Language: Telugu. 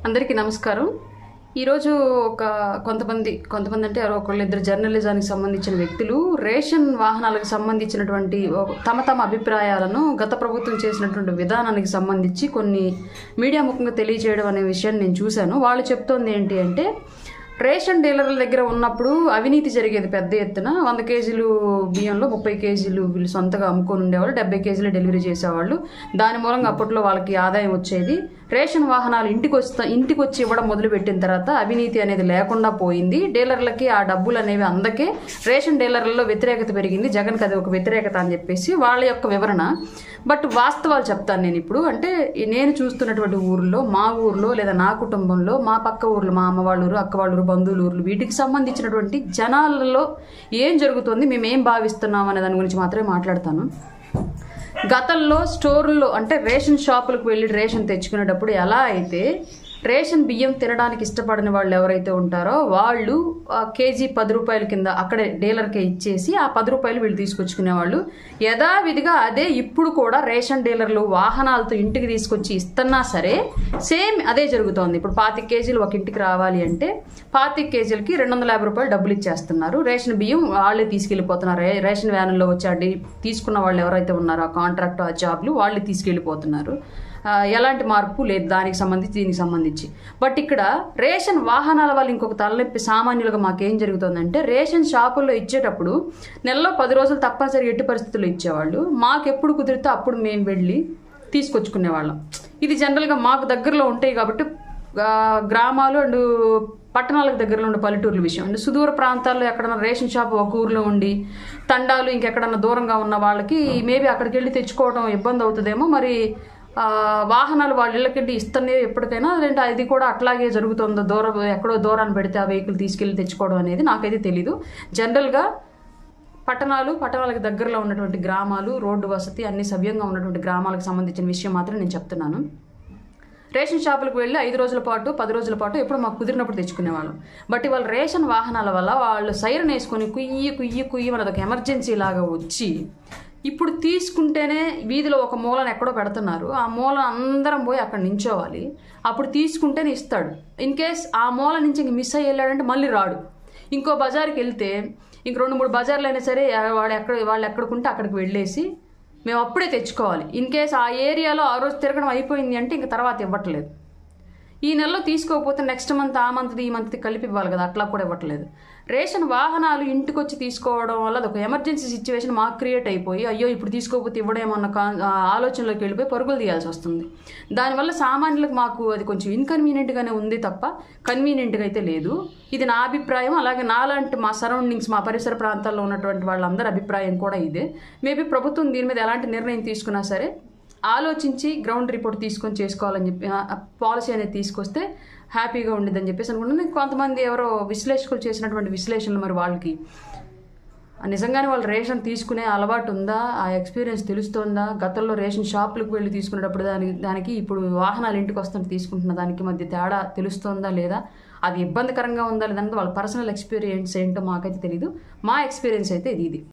అందరికీ నమస్కారం. ఈరోజు కొంతమంది అంటే ఒకళ్ళిద్దరు జర్నలిజానికి సంబంధించిన వ్యక్తులు రేషన్ వాహనాలకు సంబంధించినటువంటి తమ అభిప్రాయాలను గత ప్రభుత్వం చేసినటువంటి విధానానికి సంబంధించి కొన్ని మీడియా ముఖంగా తెలియజేయడం అనే విషయాన్ని నేను చూశాను. వాళ్ళు చెప్తోంది ఏంటి అంటే, రేషన్ డీలర్ల దగ్గర ఉన్నప్పుడు అవినీతి జరిగేది పెద్ద ఎత్తున. 100 కేజీలు బియ్యంలో 30 కేజీలు వీళ్ళు సొంతగా అమ్ముకొని ఉండేవాళ్ళు, 70 కేజీలు డెలివరీ చేసేవాళ్ళు. దాని మూలంగా అప్పట్లో వాళ్ళకి ఆదాయం వచ్చేది. రేషన్ వాహనాలు ఇంటికి వచ్చి ఇవ్వడం మొదలుపెట్టిన తర్వాత అవినీతి అనేది లేకుండా పోయింది. డీలర్లకి ఆ డబ్బులు అనేవి అందకే రేషన్ డీలర్లలో వ్యతిరేకత పెరిగింది. జగన్కి అది ఒక వ్యతిరేకత అని చెప్పేసి వాళ్ళ యొక్క వివరణ. బట్ వాస్తవాలు చెప్తాను నేను ఇప్పుడు. అంటే నేను చూస్తున్నటువంటి ఊర్లో, మా ఊర్లో లేదా నా కుటుంబంలో, మా పక్క ఊర్లో, మా అమ్మ వాళ్ళ ఊరు, అక్క వాళ్ళ ఊరు, బంధువుల ఊర్లు, వీటికి సంబంధించినటువంటి జనాలలో ఏం జరుగుతుంది, మేమేం భావిస్తున్నాం అనే దాని గురించి మాత్రమే మాట్లాడతాను. గతంలో స్టోర్లో అంటే రేషన్ షాపులకు వెళ్ళి రేషన్ తెచ్చుకునేటప్పుడు ఎలా అయితే రేషన్ బియ్యం తినడానికి ఇష్టపడని వాళ్ళు ఎవరైతే ఉంటారో వాళ్ళు కేజీ 10 రూపాయల కింద అక్కడే డీలర్కే ఇచ్చేసి ఆ 10 రూపాయలు వీళ్ళు తీసుకొచ్చుకునేవాళ్ళు. యథావిధిగా అదే ఇప్పుడు కూడా రేషన్ డీలర్లు వాహనాలతో ఇంటికి తీసుకొచ్చి ఇస్తున్నా సరే సేమ్ అదే జరుగుతోంది. ఇప్పుడు 25 కేజీలు ఒక ఇంటికి రావాలి అంటే 25 కేజీలకి 250 రూపాయలు డబ్బులు ఇచ్చేస్తున్నారు. రేషన్ బియ్యం వాళ్ళే తీసుకెళ్ళిపోతున్నారు. రేషన్ వ్యాన్లో వచ్చి తీసుకున్న వాళ్ళు ఎవరైతే ఉన్నారో ఆ కాంట్రాక్ట్, ఆ జాబ్లు వాళ్ళే తీసుకెళ్ళిపోతున్నారు. ఎలాంటి మార్పు లేదు దానికి సంబంధించి, దీనికి సంబంధించి. బట్ ఇక్కడ రేషన్ వాహనాల వల్ల ఇంకొక తలనొప్పి సామాన్యులుగా మాకేం జరుగుతుందంటే, రేషన్ షాపుల్లో ఇచ్చేటప్పుడు నెలలో 10 రోజులు తప్పనిసరి ఎట్టి పరిస్థితుల్లో ఇచ్చేవాళ్ళు. మాకు ఎప్పుడు కుదిరితే అప్పుడు మేము వెళ్ళి తీసుకొచ్చుకునేవాళ్ళం. ఇది జనరల్గా మాకు దగ్గరలో ఉంటాయి కాబట్టి గ్రామాలు అండ్ పట్టణాలకు దగ్గరలో ఉండే పల్లెటూర్ల విషయం. అంటే సుదూర ప్రాంతాల్లో ఎక్కడన్నా రేషన్ షాప్ ఒక ఊర్లో ఉండి తండాలు ఇంకెక్కడన్నా దూరంగా ఉన్న వాళ్ళకి మేబీ అక్కడికి వెళ్ళి తెచ్చుకోవడం ఇబ్బంది అవుతుందేమో. మరి వాహనాలు వాళ్ళ ఇళ్ళకెళ్ళి ఇస్తనే ఎప్పటికైనా, లేదంటే అది కూడా అట్లాగే జరుగుతుందో, ఎక్కడో దూరాన్ని పెడితే ఆ వెహికల్ తీసుకెళ్ళి తెచ్చుకోవడం అనేది నాకైతే తెలీదు. జనరల్గా పట్టణాలకు దగ్గరలో ఉన్నటువంటి గ్రామాలు, రోడ్డు వసతి అన్ని సవ్యంగా ఉన్నటువంటి గ్రామాలకు సంబంధించిన విషయం మాత్రం నేను చెప్తున్నాను. రేషన్ షాపులకు వెళ్ళి 5 రోజుల పాటు 10 రోజుల పాటు ఎప్పుడు మాకు కుదిరినప్పుడు తెచ్చుకునేవాళ్ళం. బట్ ఇవాళ రేషన్ వాహనాల వల్ల వాళ్ళు సైరన్ వేసుకొని కుయ్యి మనది ఒక ఎమర్జెన్సీ లాగా వచ్చి ఇప్పుడు తీసుకుంటేనే వీధిలో ఒక మూలను ఎక్కడో పెడుతున్నారు. ఆ మూల అందరం పోయి అక్కడ నించోవాలి. అప్పుడు తీసుకుంటేనే ఇస్తాడు. ఇన్ కేస్ ఆ మూల నుంచి ఇంక మిస్ అయ్యి వెళ్ళాడంటే మళ్ళీ రాడు. ఇంకో బజార్కి వెళ్తే ఇంక 2-3 బజార్లు అయినా సరే వాళ్ళు ఎక్కడికుంటే అక్కడికి వెళ్ళేసి మేము అప్పుడే తెచ్చుకోవాలి. ఇన్ కేస్ ఆ ఏరియాలో ఆ రోజు తిరగడం అయిపోయింది అంటే ఇంక తర్వాత ఇవ్వట్లేదు. ఈ నెలలో తీసుకోకపోతే నెక్స్ట్ మంత్, ఆ మంత్ది, ఈ మంత్ది కలిపి ఇవ్వాలి కదా, అట్లా కూడా ఇవ్వట్లేదు. రేషన్ వాహనాలు ఇంటికి వచ్చి తీసుకోవడం వల్ల అదొక ఎమర్జెన్సీ సిచ్యువేషన్ మాకు క్రియేట్ అయిపోయి, అయ్యో ఇప్పుడు తీసుకోకపోతే ఇవ్వడేమన్న ఆలోచనలోకి వెళ్ళిపోయి పరుగులు తీయాల్సి వస్తుంది. దానివల్ల సామాన్యులకు మాకు అది కొంచెం ఇన్కన్వీనియంట్గానే ఉంది తప్ప కన్వీనియంట్గా అయితే లేదు. ఇది నా అభిప్రాయం. అలాగే నాలాంటి మా సరౌండింగ్స్, మా పరిసర ప్రాంతాల్లో ఉన్నటువంటి వాళ్ళందరి అభిప్రాయం కూడా ఇదే. మేబీ ప్రభుత్వం దీని మీద ఎలాంటి నిర్ణయం తీసుకున్నా సరే ఆలోచించి గ్రౌండ్ రిపోర్ట్ తీసుకొని చేసుకోవాలని చెప్పి పాలసీ అనేది తీసుకొస్తే హ్యాపీగా ఉండేదని చెప్పేసి అనుకుంటున్నాను. కొంతమంది ఎవరో విశ్లేషకులు చేసినటువంటి విశ్లేషణలు మరి వాళ్ళకి నిజంగానే వాళ్ళు రేషన్ తీసుకునే అలవాటు ఉందా, ఆ ఎక్స్పీరియన్స్ తెలుస్తోందా, గతంలో రేషన్ షాపులకు వెళ్ళి తీసుకునేటప్పుడు దానికి ఇప్పుడు వాహనాలు ఇంటికి వస్తుంటే తీసుకుంటున్న దానికి మధ్య తేడా తెలుస్తోందా లేదా, అది ఇబ్బందికరంగా ఉందా లేదంటే వాళ్ళ పర్సనల్ ఎక్స్పీరియన్స్ ఏంటో మాకైతే తెలీదు. మా ఎక్స్పీరియన్స్ అయితే ఇది.